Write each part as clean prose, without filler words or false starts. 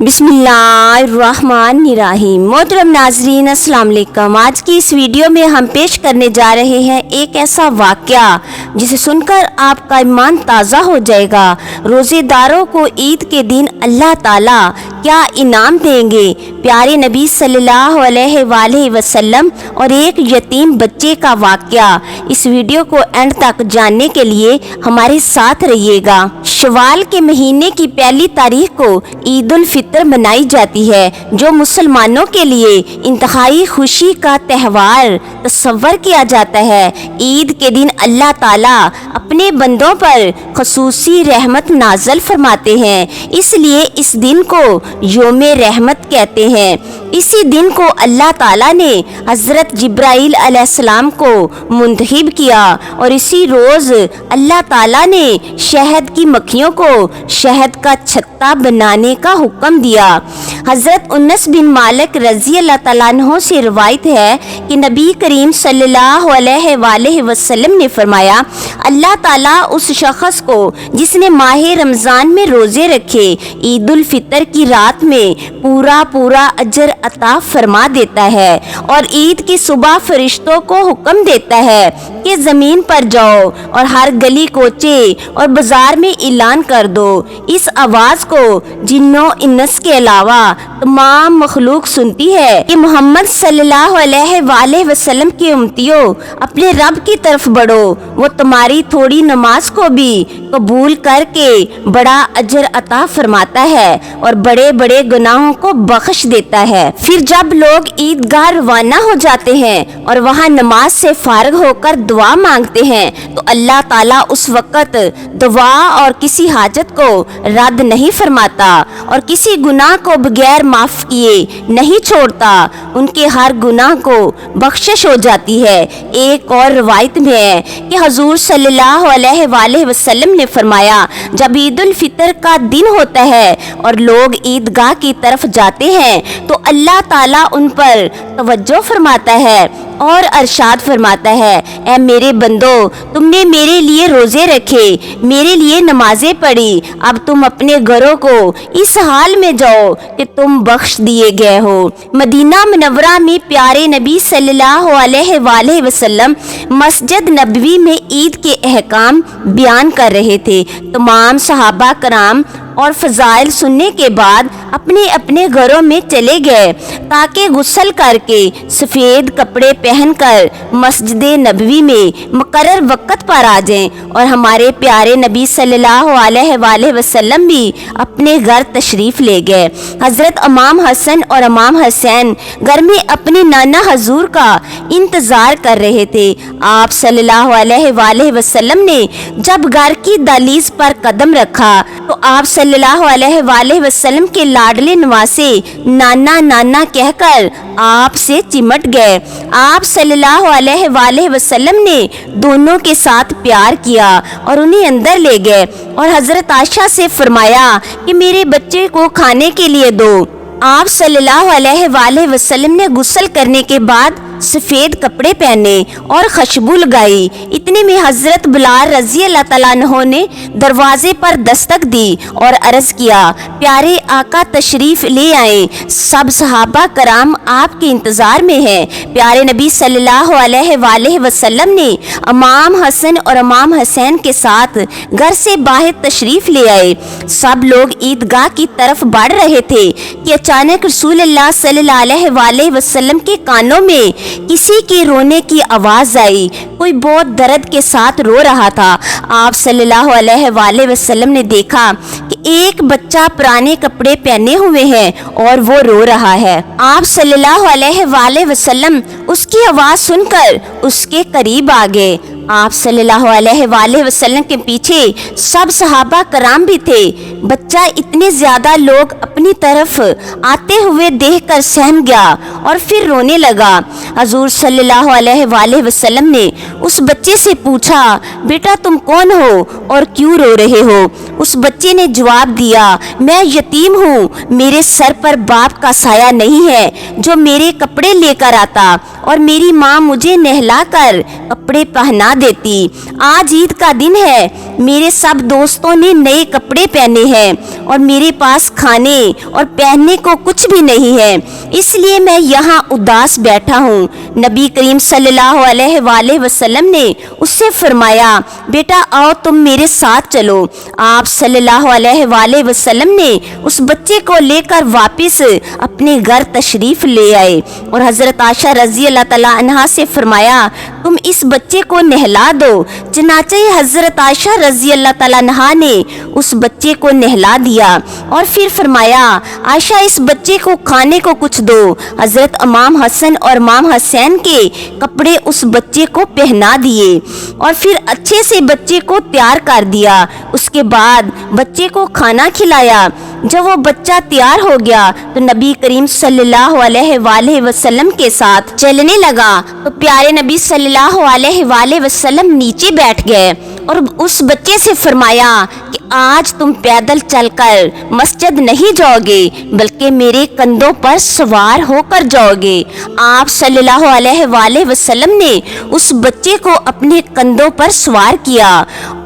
बिस्मिल्लाहिर्रहमानिर्रहीम। मोहतरम नाजरीन, अस्सलाम वालेकुम। आज की इस वीडियो में हम पेश करने जा रहे हैं एक ऐसा वाक़या जिसे सुनकर आपका ईमान ताज़ा हो जाएगा। रोज़ेदारों को ईद के दिन अल्लाह ताला क्या इनाम देंगे, प्यारे नबी सल्लल्लाहु अलैहि वसल्लम और एक यतीम बच्चे का वाक़या। इस वीडियो को एंड तक जानने के लिए हमारे साथ रहिएगा। शवाल के महीने की पहली तारीख को ईद उल फितर मनाई जाती है, जो मुसलमानों के लिए इंतहाई खुशी का त्यौहार तस्वर किया जाता है। ईद के दिन अल्लाह ताला अपने बंदों पर खसूसी रहमत नाज़िल फरमाते हैं, इसलिए इस दिन को योम रहमत कहते हैं। इसी दिन को अल्लाह ताला ने हज़रत जिब्राइल अलैहिस्सलाम को मुंतखब किया और इसी रोज़ अल्लाह ताला ने शहद की मक्खियों को शहद का छत्ता बनाने का हुक्म दिया। हज़रत उन्नस बिन मालिक रज़ी अल्लाह ताला अन्हु से रिवायत है कि नबी करीम सल्लल्लाहु अलैहि वसल्लम ने फरमाया, अल्लाह ताला उस शख्स को जिसने माह रमज़ान में रोज़े रखे ईद उल फितर की रात में पूरा अजर अता फरमा देता है और ईद की सुबह फरिश्तों को हुक्म देता है कि ज़मीन पर जाओ और हर गली कोचे और बाजार में ऐलान कर दो। इस आवाज़ को जिन्नों इंस के अलावा तमाम मखलूक सुनती है कि मोहम्मद सल्लल्लाहु अलैहि वसल्लम के उम्मतियों, अपने रब की तरफ बढ़ो, वो तुम्हारी थोड़ी नमाज को भी कबूल करके बड़ा अजर अता फरमाता है और बड़े बड़े गुनाहों को बख्श देता है। फिर जब लोग ईदगाह रवाना हो जाते हैं और वहाँ नमाज से फारिग होकर दुआ मांगते हैं, तो अल्लाह ताला उस वक़्त दुआ और किसी हाजत को रद्द नहीं फरमाता और किसी गुनाह को बगैर माफ़ किए नहीं छोड़ता। उनके हर गुनाह को बख्शिश हो जाती है। एक और रवायत में है कि हुजूर सल्लल्लाहु अलैहि वसल्लम ने फरमाया, जब ईद उल फितर का दिन होता है और लोग ईदगाह की तरफ जाते हैं तो अल्लाह ताला उन पर तवज्जो फरमाता है और अरशाद फरमाता है, ऐ मेरे बंदो, तुमने मेरे लिए रोज़े रखे, मेरे लिए नमाजें पढ़ी, अब तुम अपने घरों को इस हाल में जाओ कि तुम बख्श दिए गए हो। मदीना मुनव्वरा में प्यारे नबी सल्लल्लाहु अलैहि वसल्लम मस्जिद नबवी में ईद के अहकाम बयान कर रहे थे। तमाम सहाबा कराम और फ़ज़ाइल सुनने के बाद अपने अपने घरों में चले गए ताकि गुस्ल करके सफ़ेद कपड़े पहनकर मस्जिद नबवी में मुकर्रर वक़्त पर आ जाएं और हमारे प्यारे नबी सल्लल्लाहु अलैहि वसल्लम भी अपने घर तशरीफ़ ले गए। हज़रत इमाम हसन और इमाम हुसैन घर में अपने नाना हजूर का इंतज़ार कर रहे थे। आप सल्लल्लाहु अलैहि वसल्लम ने जब घर की दहलीज पर कदम रखा तो आप सल्लल्लाहु अलैहि वसल्लम के लाडले नवासे नाना नाना कहकर आप से चिमट गए। आप सल्लल्लाहु अलैहि वसल्लम ने दोनों के साथ प्यार किया और उन्हें अंदर ले गए और हज़रत आयशा से फरमाया कि मेरे बच्चे को खाने के लिए दो। आप सल्लल्लाहु अलैहि वसल्लम ने गुस्ल करने के बाद सफ़ेद कपड़े पहने और खुशबू लगाई। इतने में हज़रत बिलाल रज़ी अल्लाह ताला अन्हु ने दरवाजे पर दस्तक दी और अर्ज़ किया, प्यारे आका तशरीफ़ ले आए, सब सहाबा कराम आपके इंतज़ार में हैं। प्यारे नबी सल्लल्लाहु अलैहि वसल्लम ने इमाम हसन और इमाम हुसैन के साथ घर से बाहर तशरीफ़ ले आए। सब लोग ईदगाह की तरफ बढ़ रहे थे कि अचानक रसूलुल्लाह सल्लल्लाहु अलैहि वसल्लम के कानों में किसी के रोने की आवाज़ आई। कोई बहुत दर्द के साथ रो रहा था। आप सल्लल्लाहु अलैहि वसल्लम ने देखा कि एक बच्चा पुराने कपड़े पहने हुए है और वो रो रहा है। आप सल्लल्लाहु अलैहि वसल्लम उसकी आवाज़ सुनकर उसके करीब आ गए। आप सल्लल्लाहु अलैहि वसल्लम के पीछे सब सहाबा कराम भी थे। बच्चा इतने ज़्यादा लोग अपनी तरफ आते हुए देखकर सहम गया और फिर रोने लगा। हजूर सल्लल्लाहु अलैहि वसल्लम ने उस बच्चे से पूछा, बेटा तुम कौन हो और क्यों रो रहे हो? उस बच्चे ने जवाब दिया, मैं यतीम हूँ, मेरे सर पर बाप का साया नहीं है जो मेरे कपड़े लेकर आता और मेरी माँ मुझे नहलाकर कपड़े पहना देती। आज ईद का दिन है, मेरे सब दोस्तों ने नए कपड़े पहने हैं और मेरे पास खाने और पहनने को कुछ भी नहीं है, इसलिए मैं यहाँ उदास बैठा हूँ। नबी करीम सल्लल्लाहु अलैहि वसल्लम ने उससे फरमाया, बेटा आओ तुम मेरे साथ चलो। आप सल्लल्लाहु अलैहि वसल्लम ने उस बच्चे को लेकर वापस अपने घर तशरीफ ले आए और हजरत आयशा रजी अल्लाह तआला अन्हा से फरमाया, तुम इस बच्चे को नहला दो। चनाचे हजरत आयशा रजी अल्लाह तआला अन्हा ने उस बच्चे को नहला दिया और फिर फरमाया, आयशा इस बच्चे को खाने को कुछ दो। हजरत इमाम हसन और इमाम हुसैन के कपड़े उस बच्चे को पहना दिए और फिर अच्छे से बच्चे को तैयार कर दिया। उसके बाद बच्चे को खाना खिलाया। जब वो बच्चा तैयार हो गया तो नबी करीम सल्लल्लाहु अलैहि वसल्लम के साथ चलने लगा तो प्यारे नबी सल्लल्लाहु अलैहि वसल्लम नीचे बैठ गए और उस बच्चे से फरमाया कि आज तुम पैदल चलकर मस्जिद नहीं जाओगे बल्कि मेरे कंधों पर सवार होकर जाओगे। आप सल्लल्लाहु अलैहि वसल्लम ने उस बच्चे को अपने कंधों पर सवार किया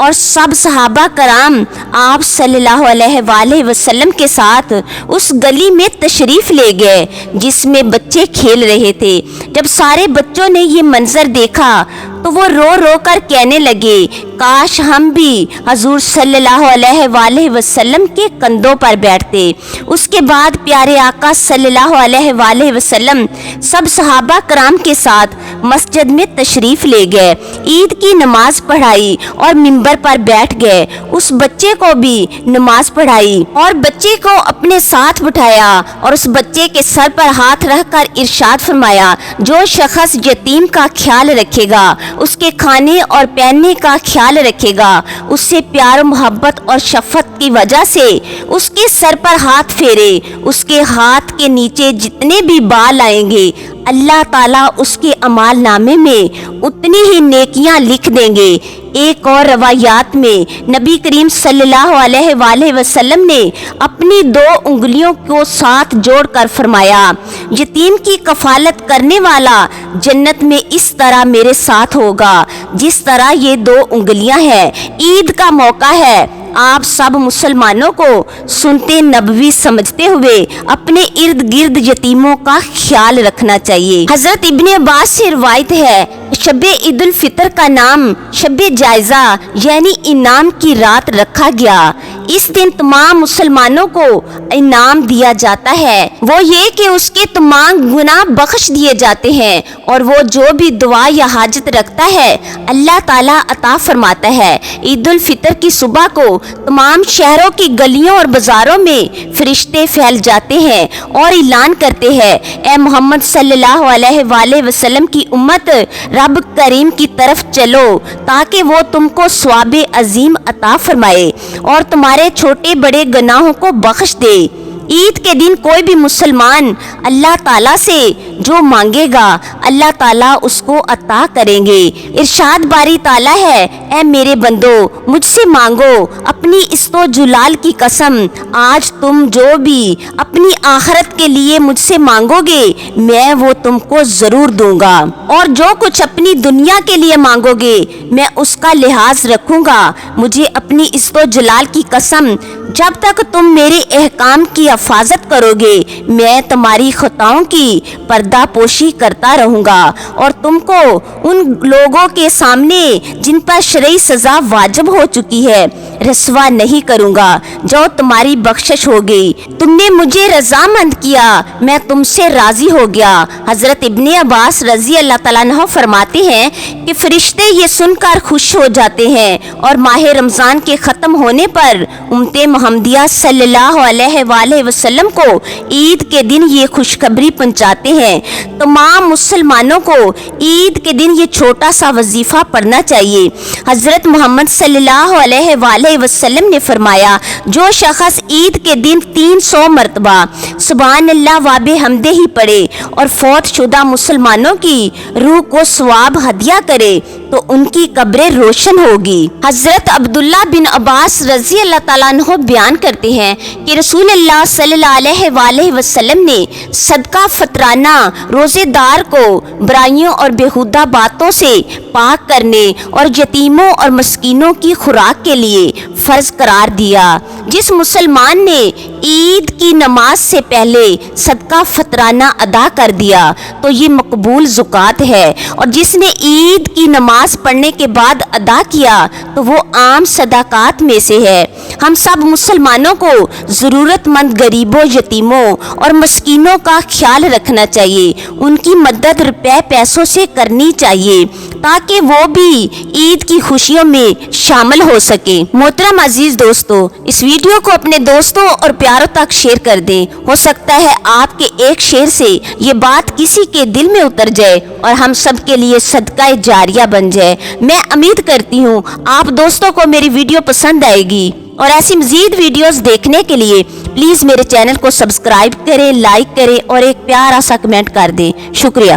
और सब सहाबा कराम आप सल्लल्लाहु अलैहि वसल्लम के साथ उस गली में तशरीफ ले गए जिसमें बच्चे खेल रहे थे। जब सारे बच्चों ने ये मंजर देखा तो वो रो रो कर कहने लगे, काश हम भी हजूर सल्लल्लाहु अलैहि वसल्लम के कंधों पर बैठते। उसके बाद प्यारे आका सल्लल्लाहु अलैहि वसल्लम सब सहाबा कराम के साथ मस्जिद में तशरीफ ले गए, ईद की नमाज पढ़ाई और मिंबर पर बैठ गए। उस बच्चे को भी नमाज पढ़ाई और बच्चे को अपने साथ बिठाया और उस बच्चे के सर पर हाथ रखकर इरशाद फरमाया, जो शख्स यतीम का ख्याल रखेगा, उसके खाने और पहनने का ख्याल रखेगा, उससे प्यार मोहब्बत और शफकत की वजह से उसके सर पर हाथ फेरे, उसके हाथ के नीचे जितने भी बाल आएंगे अल्लाह ताला उसके अमाल नामे में उतनी ही नेकियां लिख देंगे। एक और रवायात में नबी करीम सल्लल्लाहु अलैहि वसल्लम ने अपनी 2 उंगलियों को साथ जोड़कर फरमाया, यतीम की कफालत करने वाला जन्नत में इस तरह मेरे साथ होगा जिस तरह ये 2 उंगलियां हैं। ईद का मौका है, आप सब मुसलमानों को सुनते नबवी समझते हुए अपने इर्द गिर्द यतीमों का ख्याल रखना चाहिए। हजरत इब्ने अब्बास से रिवायत है, शबे ईद उल फितर का नाम शबे जायजा यानी इनाम की रात रखा गया। इस दिन तमाम मुसलमानों को इनाम दिया जाता है, वो ये कि उसके तमाम गुनाह बख्श दिए जाते हैं और वो जो भी दुआ या हाजत रखता है अल्लाह ताला अता फरमाता है। ईद उल फितर की सुबह को तमाम शहरों की गलियों और बाजारों में फरिश्ते फैल जाते हैं और ऐलान करते हैं, ए मोहम्मद सल्लल्लाहु अलैहि वसल्लम की उम्मत, रब करीम की तरफ चलो ताकि वो तुमको स्वाबे अजीम अता फरमाए और तुम्हारे छोटे बड़े गुनाहों को बख्श दे। ईद के दिन कोई भी मुसलमान अल्लाह ताला से जो मांगेगा अल्लाह ताला उसको अता करेंगे। इरशाद बारी ताला है, ए मेरे बंदो मुझसे मांगो अपनी इस्तो जुलाल की कसम, आज तुम जो भी अपनी आखिरत के लिए मुझसे मांगोगे मैं वो तुमको जरूर दूंगा और जो कुछ अपनी दुनिया के लिए मांगोगे मैं उसका लिहाज रखूंगा। मुझे अपनी इस्तो जुलाल की कसम, जब तक तुम मेरे अहकाम की हिफाजत करोगे मैं तुम्हारी खताओं की पर्दा पोशी करता रहूंगा और तुमको उन लोगों के सामने जिन पर शरई सजा वाजिब हो चुकी है रसवा नहीं करूंगा जो तुम्हारी बख्शिश होगी। तुमने मुझे रजामंद किया, मैं तुमसे राजी हो गया। हजरत इब्ने अब्बास रजी अल्लाह तआला अन्हु फरमाते हैं कि फरिश्ते ये सुनकर खुश हो जाते हैं और माह रमजान के खत्म होने पर उम्मते मुहम्मदिया सल्लल्लाहु अलैहि वसल्लम को ईद के दिन ये खुशखबरी पहुंचाते हैं। तमाम मुसलमानों को ईद के दिन ये छोटा सा वजीफा पढ़ना चाहिए। हजरत मोहम्मद सल्लल्लाहु अलैहि वसल्लम ने फरमाया, जो शख्स ईद के दिन 300 मरतबा सुभान अल्लाह वाबे हमदे ही पढ़े और फौत शुदा मुसलमानों की रूह को सवाब हदिया करे तो उनकी कब्रें रोशन होगी। हजरत अब्दुल्ला बिन अब्बास रजी अल्लाह तआला अन्हु بیان کرتے ہیں کہ رسول اللہ صلی اللہ علیہ وسلم نے صدقہ فطرانہ روزے دار کو برائیوں اور بیہودہ باتوں سے پاک کرنے اور یتیموں اور مسکینوں کی خوراک کے لیے فرض قرار دیا۔ جس مسلمان نے عید کی نماز سے پہلے صدقہ فطرانہ ادا کر دیا تو یہ مقبول زکوٰۃ ہے، اور جس نے عید کی نماز پڑھنے کے بعد ادا کیا تو وہ عام صدقات میں سے ہے۔ ہم سب مسلمانوں کو ضرورت مند غریبوں، یتیموں اور مسکینوں کا خیال رکھنا چاہیے، ان کی مدد روپے پیسوں سے کرنی چاہیے تاکہ وہ بھی عید کی خوشیوں میں شامل ہو سکیں۔ محترم عزیز دوستو، اس ویڈیو کو اپنے دوستوں اور پیاروں تک شیئر کر دیں، ہو سکتا ہے آپ کے ایک شیئر سے یہ بات کسی کے دل میں اتر جائے اور ہم سب کے لیے صدقہ جاریہ بن جائے۔ میں امید کرتی ہوں آپ دوستوں کو میری ویڈیو پسند آئے گی، اور ایسی مزید ویڈیوز دیکھنے کے لیے پلیز میرے چینل کو سبسکرائب کریں، لائک کریں اور ایک پیارا سا کمنٹ کر دیں۔ شکریہ۔